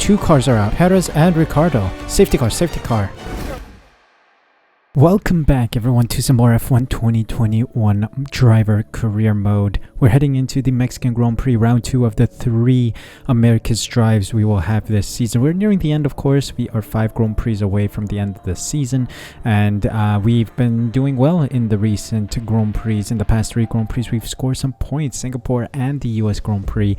two cars are out, Perez and Ricardo. Safety car, safety car. Welcome back everyone to some more F1 2021 driver career mode. We're heading into the Mexican Grand Prix round 2 of the 3 America's drives we will have this season. We're nearing the end, of course. We are 5 Grand Prix away from the end of the season, and we've been doing well in the recent Grand Prix. In the past 3 Grand Prix, we've scored some points, Singapore and the US Grand Prix,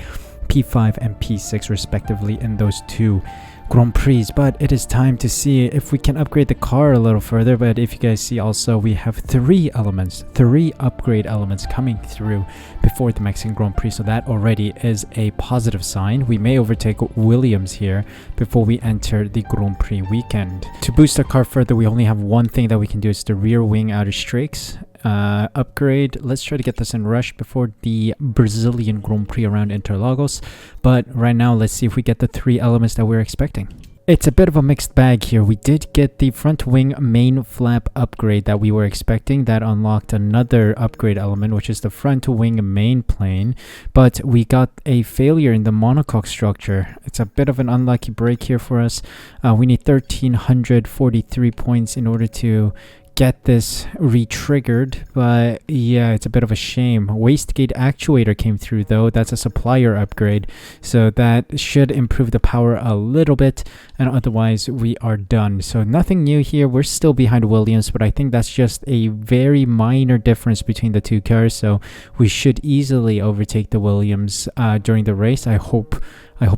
P5 and P6 respectively in those 2 Grand Prix. But it is time to see if we can upgrade the car a little further. But if you guys see also, we have 3 upgrade elements coming through before the Mexican Grand Prix, so that already is a positive sign. We may overtake Williams here before we enter the Grand Prix weekend. To boost our car further, we only have one thing that we can do. It's the rear wing outer strakes upgrade. Let's try to get this in rush before the Brazilian Grand Prix around Interlagos. But right now, let's see if we get the 3 elements that we're expecting. It's a bit of a mixed bag here. We did get the front wing main flap upgrade that we were expecting. That unlocked another upgrade element, which is the front wing main plane. But we got a failure in the monocoque structure. It's a bit of an unlucky break here for us. We need 1,343 points in order to get this re-triggered, but yeah, it's a bit of a shame. Wastegate actuator came through though. That's a supplier upgrade, so that should improve the power a little bit, and otherwise we are done. So nothing new here. We're still behind Williams, but I think that's just a very minor difference between the 2 cars, so we should easily overtake the Williams during the race. I hope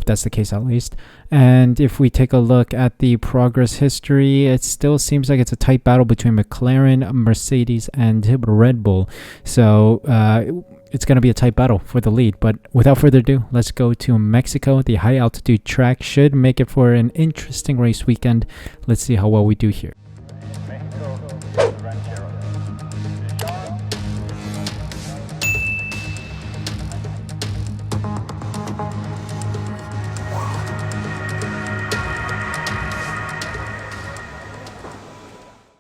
that's the case at least. And if we take a look at the progress history, it still seems like it's a tight battle between McLaren, Mercedes, and Red Bull. So it's going to be a tight battle for the lead. But without further ado, let's go to Mexico. The high altitude track should make it for an interesting race weekend. Let's see how well we do here.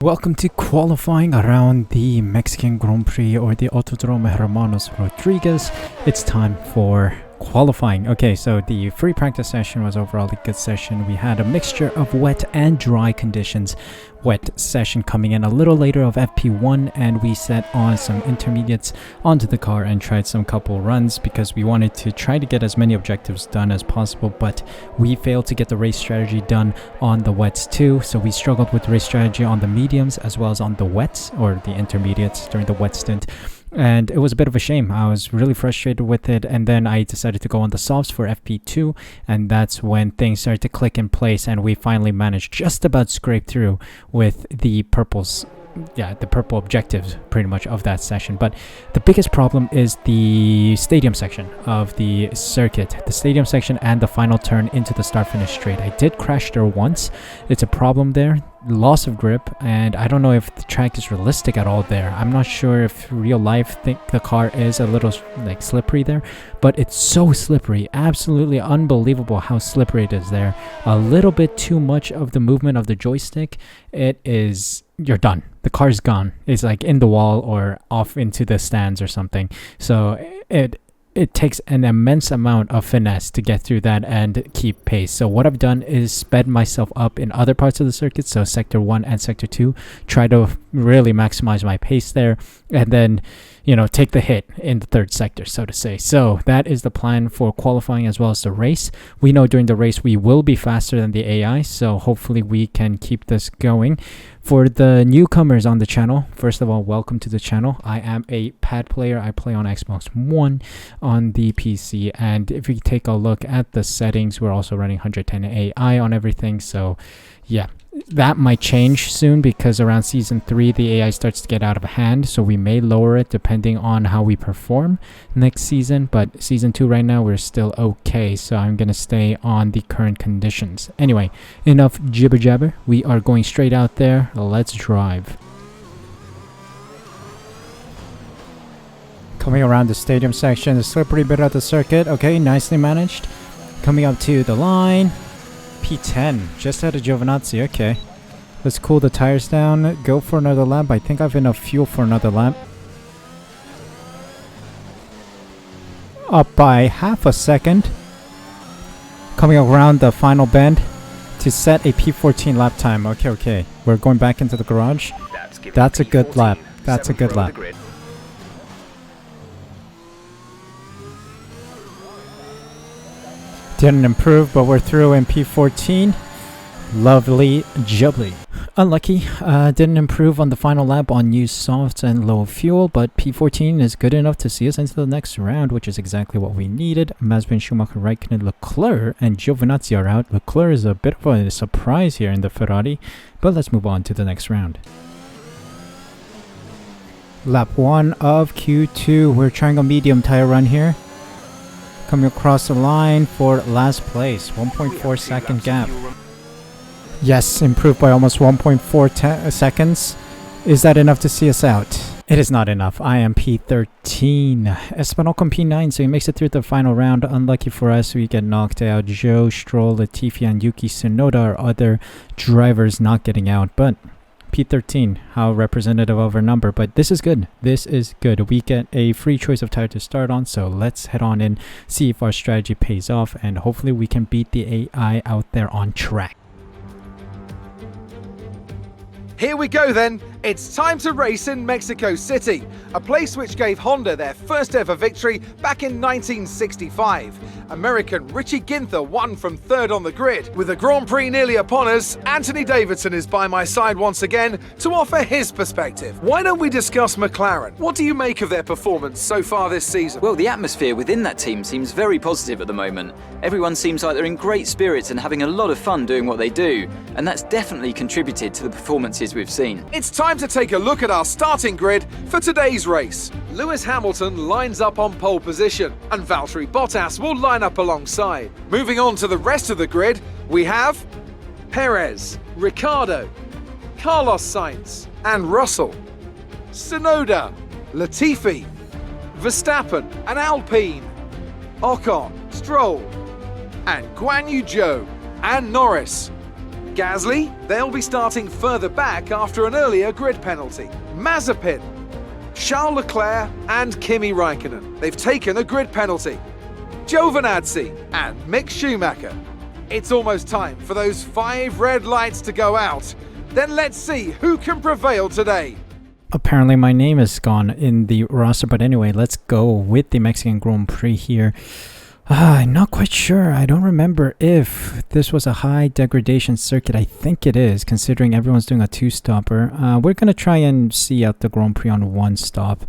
Welcome to qualifying around the Mexican Grand Prix, or the Autodromo Hermanos Rodriguez. It's time for qualifying. Okay, so the free practice session was overall a good session. We had a mixture of wet and dry conditions. Wet session coming in a little later of FP1, and we set on some intermediates onto the car and tried some couple runs because we wanted to try to get as many objectives done as possible, but we failed to get the race strategy done on the wets too. So we struggled with race strategy on the mediums as well as on the wets, or the intermediates, during the wet stint. And it was a bit of a shame. I was really frustrated with it, and then I decided to go on the softs for FP2, and that's when things started to click in place, and we finally managed just about scrape through with the purples. Yeah, the purple objectives pretty much of that session. But the biggest problem is the stadium section of the circuit. The stadium section and the final turn into the start finish straight. I did crash there once. It's a problem there. Loss of grip, and I don't know if the track is realistic at all there. I'm not sure if real life think the car is a little like slippery there, but it's so slippery. Absolutely unbelievable how slippery it is there. A little bit too much of the movement of the joystick, you're done. The car's gone. It's like in the wall or off into the stands or something. So it takes an immense amount of finesse to get through that and keep pace. So what I've done is sped myself up in other parts of the circuit, so sector 1 and sector 2, try to really maximize my pace there, and then take the hit in the 3rd sector, so to say. So that is the plan for qualifying as well as the race. We know during the race we will be faster than the AI, so hopefully we can keep this going. For the newcomers on the channel, first of all, welcome to the channel. I am a pad player. I play on Xbox One on the PC, and if you take a look at the settings, we're also running 110 AI on everything. So yeah, that might change soon because around season 3 the AI starts to get out of hand, so we may lower it depending on how we perform next season. But season 2 right now we're still okay, so I'm gonna stay on the current conditions. Anyway, enough jibber jabber. We are going straight out there. Let's drive. Coming around the stadium section, the slippery bit of the circuit. Okay, nicely managed. Coming up to the line. P10, just out of Giovinazzi. Okay, let's cool the tires down, go for another lap. I think I have enough fuel for another lap. Up by half a second. Coming around the final bend to set a P14 lap time. Okay. We're going back into the garage. That's a good lap. That's a good lap. Didn't improve, but we're through in P14. Lovely jubbly. Unlucky, didn't improve on the final lap on used softs and low fuel, but P14 is good enough to see us into the next round, which is exactly what we needed. Mazepin, Schumacher, Raikkonen, Leclerc, and Giovinazzi are out. Leclerc is a bit of a surprise here in the Ferrari, but let's move on to the next round. Lap 1 of Q2, we're trying a medium tire run here. Coming across the line for last place, 1.4 second gap. Yes, improved by almost 1.4 seconds. Is that enough to see us out? It is not enough. I am P13. Esteban Ocon P9, so he makes it through the final round. Unlucky for us, we get knocked out. Joe, Stroll, Latifi, and Yuki Tsunoda are other drivers not getting out, but P13, how representative of our number, but this is good. This is good. We get a free choice of tire to start on, so let's head on in, see if our strategy pays off, and hopefully we can beat the AI out there on track. Here we go then. It's time to race in Mexico City, a place which gave Honda their first ever victory back in 1965. American Richie Ginther won from third on the grid. With the Grand Prix nearly upon us, Anthony Davidson is by my side once again to offer his perspective. Why don't we discuss McLaren? What do you make of their performance so far this season? Well, the atmosphere within that team seems very positive at the moment. Everyone seems like they're in great spirits and having a lot of fun doing what they do, and that's definitely contributed to the performances we've seen. It's time to take a look at our starting grid for today's race. Lewis Hamilton lines up on pole position, and Valtteri Bottas will line up alongside. Moving on to the rest of the grid, we have Perez, Ricciardo, Carlos Sainz, and Russell, Tsunoda, Latifi, Verstappen and Alpine, Ocon, Stroll, and Guan Yu Zhou and Norris. Gasly, they'll be starting further back after an earlier grid penalty. Mazepin, Charles Leclerc and Kimi Raikkonen. They've taken a grid penalty. Giovinazzi and Mick Schumacher. It's almost time for those 5 red lights to go out. Then let's see who can prevail today. Apparently my name is gone in the roster, but anyway, let's go with the Mexican Grand Prix here. I'm not quite sure. I don't remember if this was a high degradation circuit. I think it is, considering everyone's doing a 2-stopper. We're going to try and see out the Grand Prix on 1 stop.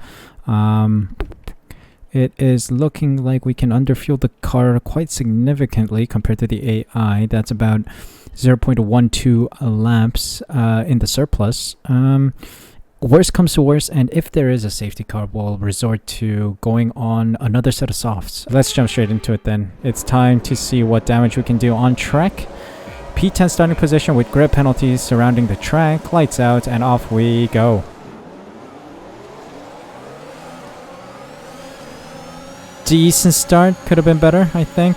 It is looking like we can underfuel the car quite significantly compared to the AI. That's about 0.12 laps in the surplus. Worst comes to worst, and if there is a safety car, we'll resort to going on another set of softs. Let's jump straight into it then. It's time to see what damage we can do on track. P10 starting position with grid penalties surrounding the track. Lights out, and off we go. Decent start. Could have been better, I think.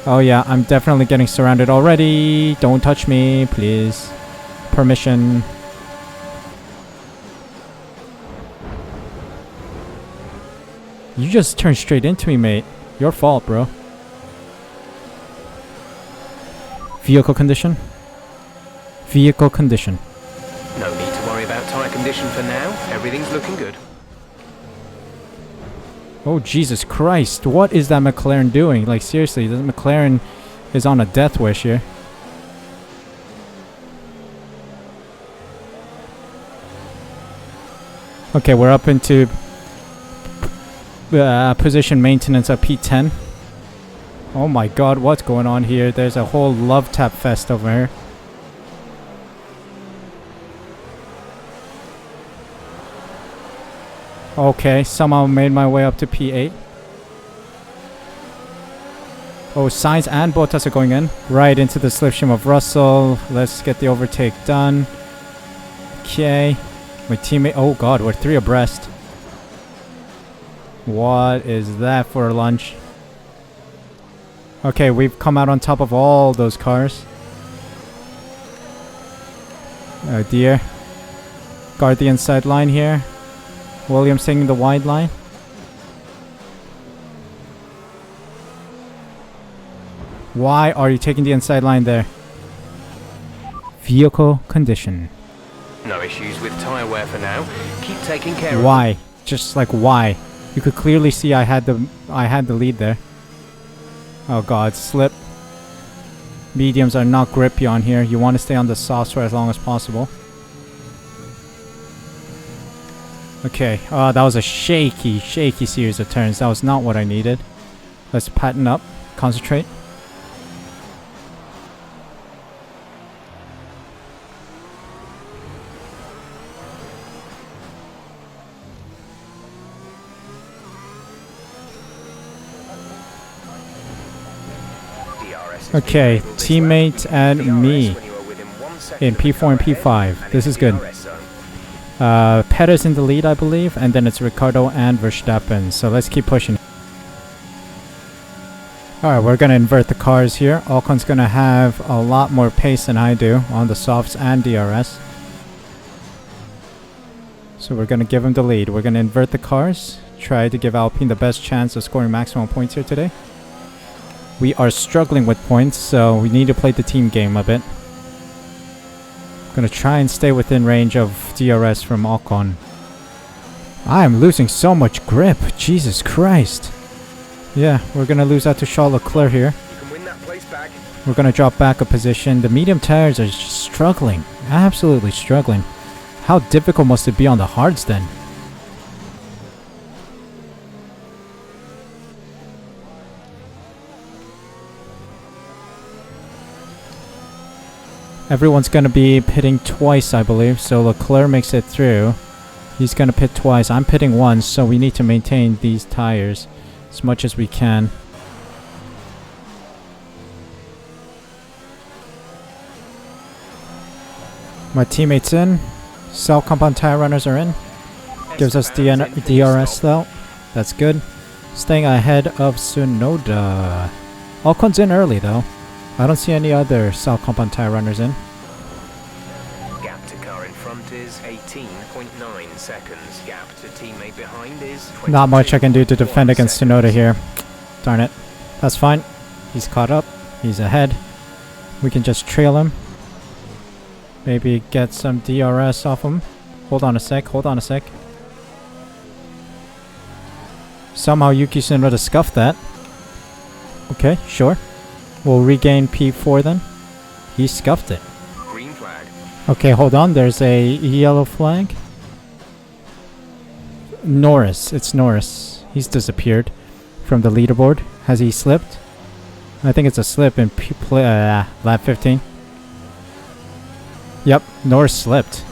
Oh yeah, I'm definitely getting surrounded already. Don't touch me, please. Permission. You just turned straight into me, mate. Your fault, bro. Vehicle condition. Vehicle condition. No need to worry about tyre condition for now. Everything's looking good. Oh, Jesus Christ. What is that McLaren doing? Like, seriously, this McLaren is on a death wish here. Okay, we're up into position maintenance at P10. Oh my god, what's going on here? There's a whole love tap fest over here. Okay, somehow made my way up to P8. Oh, Sainz and Bottas are going in. Right into the slipstream of Russell. Let's get the overtake done. Okay. My teammate... Oh god, we're 3 abreast. What is that for a lunch? Okay, we've come out on top of all those cars. Oh dear. Guard the inside line here. Williams taking the wide line. Why are you taking the inside line there? Vehicle condition. No issues with tyre wear for now. Keep taking care of Why? Just like why? You could clearly see I had the lead there. Oh god, slip. Mediums are not grippy on here. You want to stay on the softs for as long as possible. Okay, that was a shaky series of turns. That was not what I needed. Let's pattern up. Concentrate. Okay, teammate and me in P4 and P5. This is good. Perez in the lead, I believe, and then it's Ricardo and Verstappen. So let's keep pushing. Alright, we're going to invert the cars here. Ocon's going to have a lot more pace than I do on the softs and DRS. So we're going to give him the lead. We're going to invert the cars. Try to give Alpine the best chance of scoring maximum points here today. We are struggling with points, so we need to play the team game a bit. Gonna try and stay within range of DRS from Ocon. I am losing so much grip. Jesus Christ. Yeah, we're gonna lose out to Charles Leclerc here. You can win that place back. We're gonna drop back a position. The medium tires are just struggling. Absolutely struggling. How difficult must it be on the hards then? Everyone's going to be pitting twice, I believe. So Leclerc makes it through. He's going to pit twice. I'm pitting once, so we need to maintain these tires as much as we can. My teammates in. Cell compound tire runners are in. Gives us DRS though. That's good. Staying ahead of Tsunoda. Ocon's in early though. I don't see any other cell compound tire runners in. Gap to car in front is 18.9 seconds. Gap to teammate behind is 22. Not much I can do to defend against Tsunoda here. Darn it. That's fine. He's caught up. He's ahead. We can just trail him. Maybe get some DRS off him. Hold on a sec. Hold on a sec. Somehow Yuki Tsunoda scuffed that. Okay, sure. We'll regain P4 then. He scuffed it. Green flag. Okay, hold on. There's a yellow flag. Norris. It's Norris. He's disappeared from the leaderboard. Has he slipped? I think it's a slip in lap 15. Yep, Norris slipped.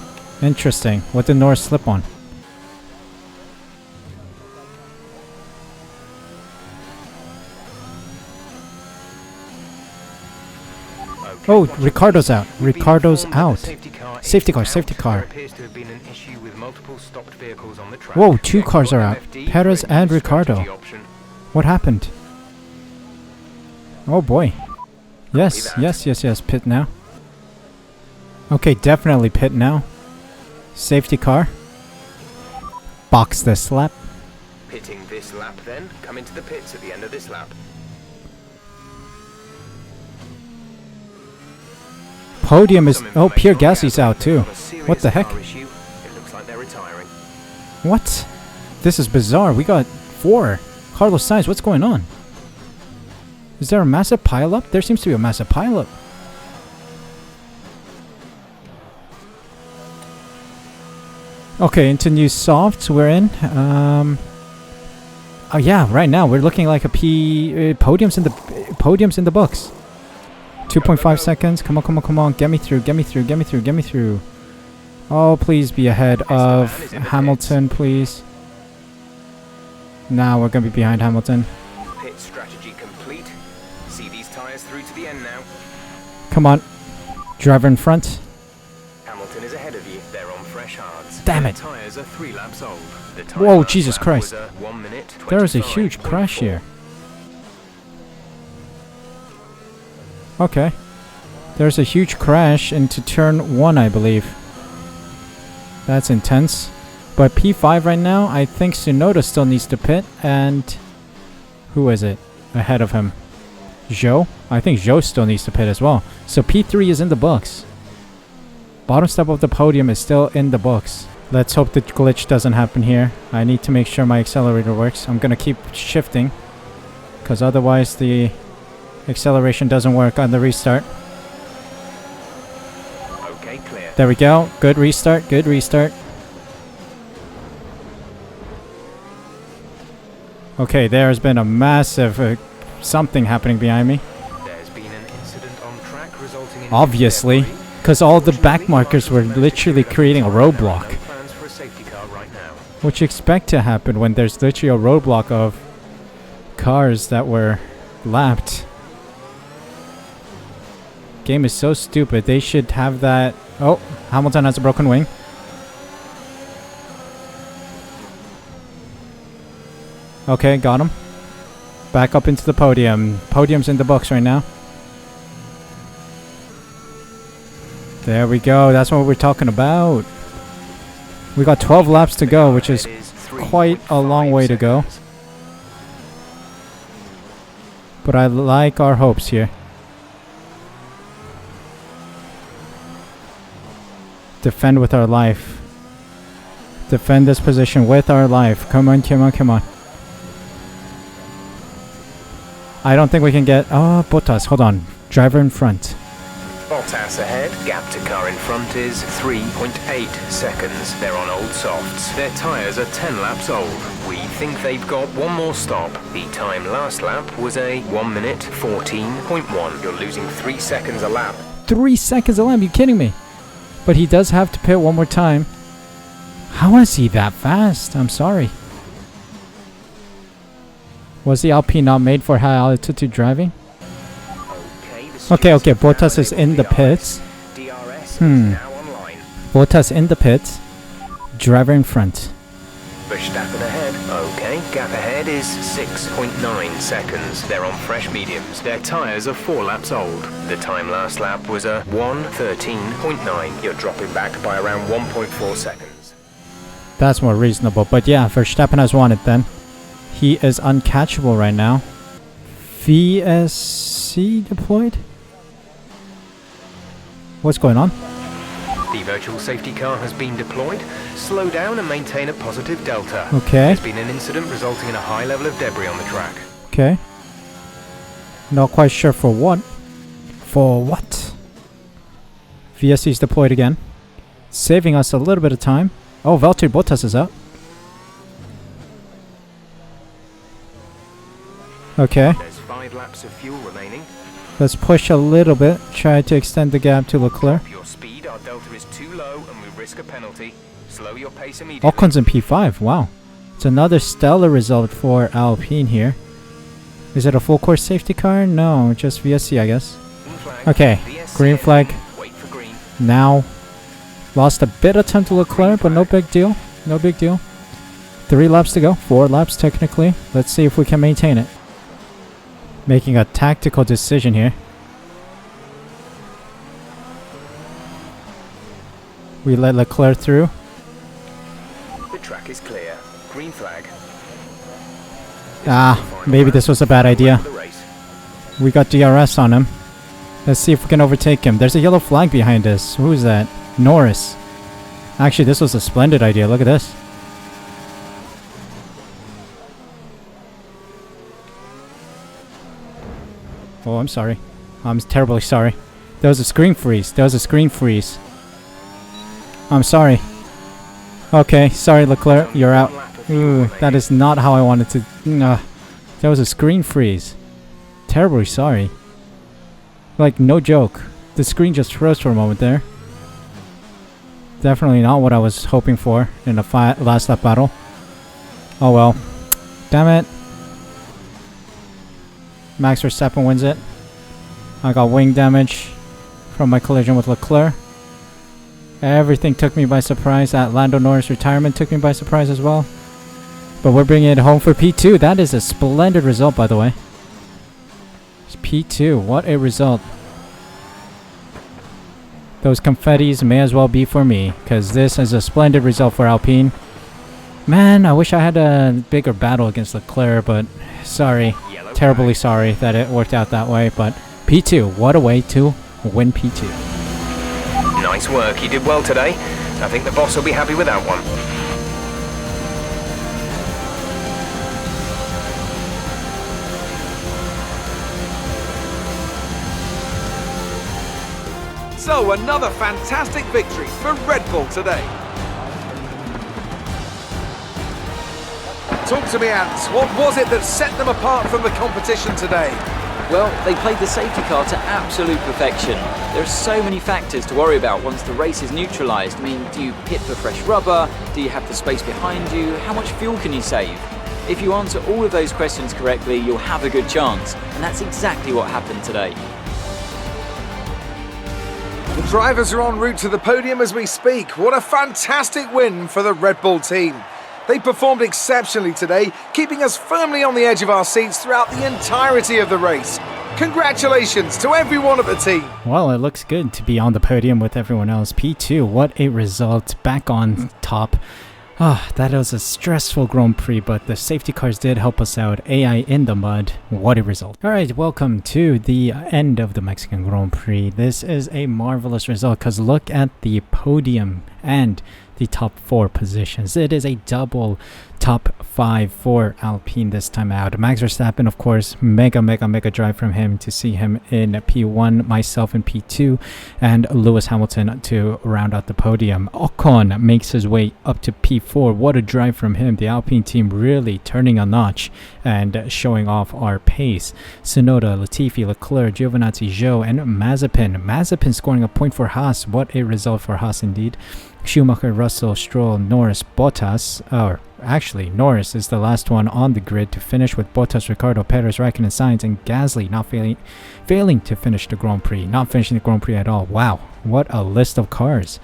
Interesting. What did Norris slip on? Oh, Ricardo's out. Ricardo's out. Safety car, safety car. Whoa, two cars are out. Perez and Ricardo. What happened? Oh boy. Yes, pit now. Okay, definitely pit now. Safety car. Box this lap. Pitting this lap then. Come into the pits at the end of this lap. Podium is... Oh, Pierre Gasly's out too. What the heck? It looks like they're retiring. What? This is bizarre. We got 4. Carlos Sainz, what's going on? Is there a massive pileup? There seems to be a massive pileup. Okay, into new softs we're in. Oh yeah, right now we're looking like a podiums in the books. 2.5 seconds. Come on. Get me through. Oh, please be ahead of Hamilton, please. Now we're gonna be behind Hamilton. Pit strategy complete. See these tires through to the end now. Come on. Driver in front. Hamilton is ahead of you. They're on fresh hards. Damn it. The tires are 3 laps old. Whoa, Jesus Christ. There is a huge crash here. Okay. There's a huge crash into turn 1, I believe. That's intense. But P5 right now, I think Tsunoda still needs to pit. And who is it ahead of him? Zhou? I think Zhou still needs to pit as well. So P3 is in the books. Bottom step of the podium is still in the books. Let's hope the glitch doesn't happen here. I need to make sure my accelerator works. I'm gonna keep shifting, because otherwise the acceleration doesn't work on the restart. Okay, clear. There we go. Good restart. Good restart. Okay, there has been a massive something happening behind me. There's been an incident on track resulting in Obviously, because all the back markers were literally creating a roadblock. No plans for a safety car right now. What you expect to happen when there's literally a roadblock of cars that were lapped. Game is so stupid. They should have that. Oh, Hamilton has a broken wing. Okay, got him. Back up into the podium. Podium's in the books right now. There we go. That's what we're talking about. We got 12 laps to go, which is quite a long way to go. But I like our hopes here. Defend with our life. Defend this position with our life. Come on, come on, come on. I don't think we can get... Oh, Bottas. Hold on. Driver in front. Bottas ahead. Gap to car in front is 3.8 seconds. They're on old softs. Their tyres are 10 laps old. We think they've got one more stop. The time last lap was a 1 minute 14.1. You're losing 3 seconds a lap. 3 seconds a lap? You kidding me? But he does have to pit one more time. How is he that fast? I'm sorry. Was the Alpine not made for high altitude driving? Okay, Bottas is in the pits. Bottas in the pits. Driver in front. Verstappen ahead. Okay, gap ahead is 6.9 seconds. They're on fresh mediums. Their tyres are 4 laps old. The time last lap was a 1:13.9. You're dropping back by around 1.4 seconds. That's more reasonable, but yeah, Verstappen has won it then. He is uncatchable right now. VSC deployed? What's going on? The virtual safety car has been deployed. Slow down and maintain a positive delta. Okay. There's been an incident resulting in a high level of debris on the track. Okay. Not quite sure for what. For what? VSC is deployed again. Saving us a little bit of time. Oh, Valtteri Bottas is out. Okay. There's 5 laps of fuel remaining. Let's push a little bit. Try to extend the gap to Leclerc. Drop your speed. Our delta is too low and we risk a penalty. Slow your pace immediately. Ocon's in P5. Wow. It's another stellar result for Alpine here. Is it a full course safety car? No, just VSC, I guess. Okay. Green flag. Wait for green. Now. Lost a bit of time to Leclerc, but no big deal. No big deal. 3 laps to go. 4 laps technically. Let's see if we can maintain it. Making a tactical decision here. We let Leclerc through. The track is clear. Green flag. Maybe this was a bad idea. We got DRS on him. Let's see if we can overtake him. There's a yellow flag behind us. Who is that? Norris. Actually, this was a splendid idea. Look at this. Oh, I'm sorry. I'm terribly sorry. There was a screen freeze. There was a screen freeze. I'm sorry. Okay, sorry Leclerc, you're out. Ooh, that is not how I wanted to... There was a screen freeze. Terribly sorry. Like, no joke. The screen just froze for a moment there. Definitely not what I was hoping for in the last lap battle. Oh well. Damn it. Max Verstappen wins it. I got wing damage from my collision with Leclerc. Everything took me by surprise. That Lando Norris retirement took me by surprise as well. But we're bringing it home for P2. That is a splendid result, by the way. It's P2. What a result. Those confettis may as well be for me, because this is a splendid result for Alpine. Man, I wish I had a bigger battle against Leclerc, but sorry. Yellow Terribly sorry that it worked out that way, but P2, what a way to win P2. Nice work, you did well today. I think the boss will be happy with that one. So another fantastic victory for Red Bull today. Talk to me, Ants. What was it that set them apart from the competition today? Well, they played the safety car to absolute perfection. There are so many factors to worry about once the race is neutralised. I mean, do you pit for fresh rubber? Do you have the space behind you? How much fuel can you save? If you answer all of those questions correctly, you'll have a good chance. And that's exactly what happened today. The drivers are en route to the podium as we speak. What a fantastic win for the Red Bull team. They performed exceptionally today, keeping us firmly on the edge of our seats throughout the entirety of the race. Congratulations to everyone at the team. Well, it looks good to be on the podium with everyone else. P2, what a result. Back on top. That was a stressful Grand Prix, but the safety cars did help us out. AI in the mud. What a result. Alright, welcome to the end of the Mexican Grand Prix. This is a marvelous result because look at the podium and the top 4 positions. It is a double top 5 for Alpine this time out. Max Verstappen, of course, mega drive from him to see him in P1, myself in P2, and Lewis Hamilton to round out the podium. Ocon makes his way up to P4. What a drive from him. The Alpine team really turning a notch and showing off our pace. Tsunoda, Latifi, Leclerc, Giovinazzi, Zhou, and Mazepin. Mazepin scoring a point for Haas. What a result for Haas indeed. Schumacher, Russell, Stroll, Norris, Bottas, or actually Norris is the last one on the grid to finish, with Bottas, Ricciardo, Perez, Raikkonen, Sainz, and Gasly not failing to finish the Grand Prix, not finishing the Grand Prix at all. Wow, what a list of cars.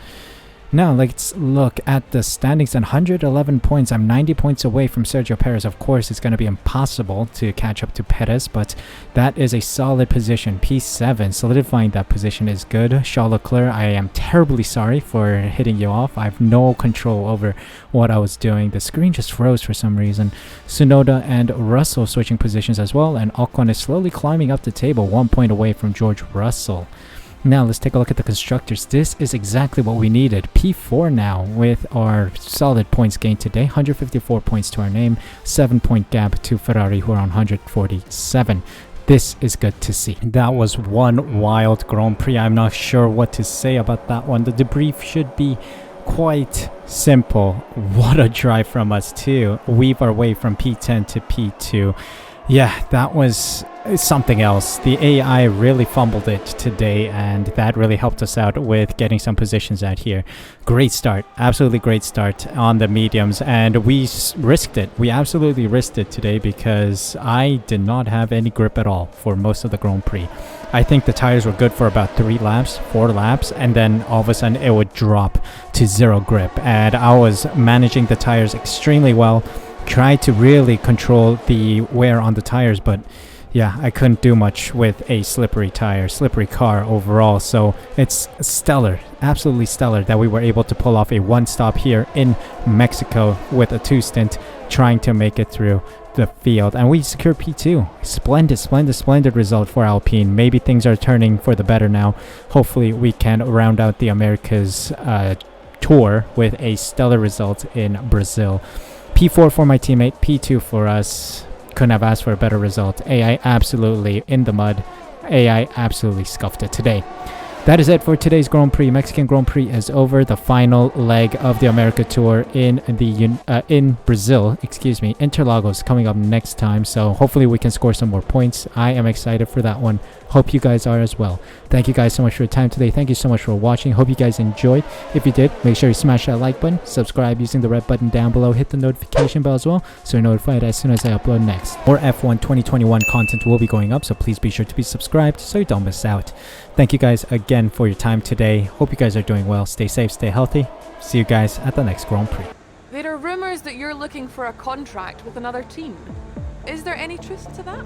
Now let's look at the standings. At 111 points, I'm 90 points away from Sergio Perez. Of course, it's going to be impossible to catch up to Perez, but that is a solid position. P7, solidifying that position is good. Charles Leclerc, I am terribly sorry for hitting you off. I have no control over what I was doing. The screen just froze for some reason. Tsunoda and Russell switching positions as well, and Ocon is slowly climbing up the table, 1 point away from George Russell. Now let's take a look at the constructors. This is exactly what we needed. P4 now with our solid points gained today. 154 points to our name. 7-point gap to Ferrari, who are on 147. This is good to see. That was one wild Grand Prix. I'm not sure what to say about that one. The debrief should be quite simple. What a drive from us too. Weave our way from P10 to P2. Yeah, that was something else. The AI really fumbled it today, and that really helped us out with getting some positions out here. Great start, absolutely great start on the mediums, and we risked it. We absolutely risked it today because I did not have any grip at all for most of the Grand Prix. I think the tires were good for about 3 laps, 4 laps, and then all of a sudden it would drop to 0 grip, and I was managing the tires extremely well. Tried to really control the wear on the tires, but yeah, I couldn't do much with a slippery car overall. So it's stellar, absolutely stellar that we were able to pull off a 1-stop here in Mexico with a 2-stint, trying to make it through the field, and we secured P2. Splendid result for Alpine. Maybe things are turning for the better now. Hopefully we can round out the Americas tour with a stellar result in Brazil. P4 for my teammate, P2 for us. Couldn't have asked for a better result. AI absolutely in the mud. AI absolutely scuffed it today. That is it for today's Grand Prix. Mexican Grand Prix is over. The final leg of the America Tour in Brazil, Interlagos, coming up next time. So hopefully we can score some more points. I am excited for that one. Hope you guys are as well. Thank you guys so much for your time today. Thank you so much for watching. Hope you guys enjoyed. If you did, make sure you smash that like button, subscribe using the red button down below, hit the notification bell as well so you're notified as soon as I upload next. More F1 2021 content will be going up, so please be sure to be subscribed so you don't miss out. Thank you guys again for your time today. Hope you guys are doing well. Stay safe, stay healthy. See you guys at the next Grand Prix. There are rumors that you're looking for a contract with another team. Is there any truth to that?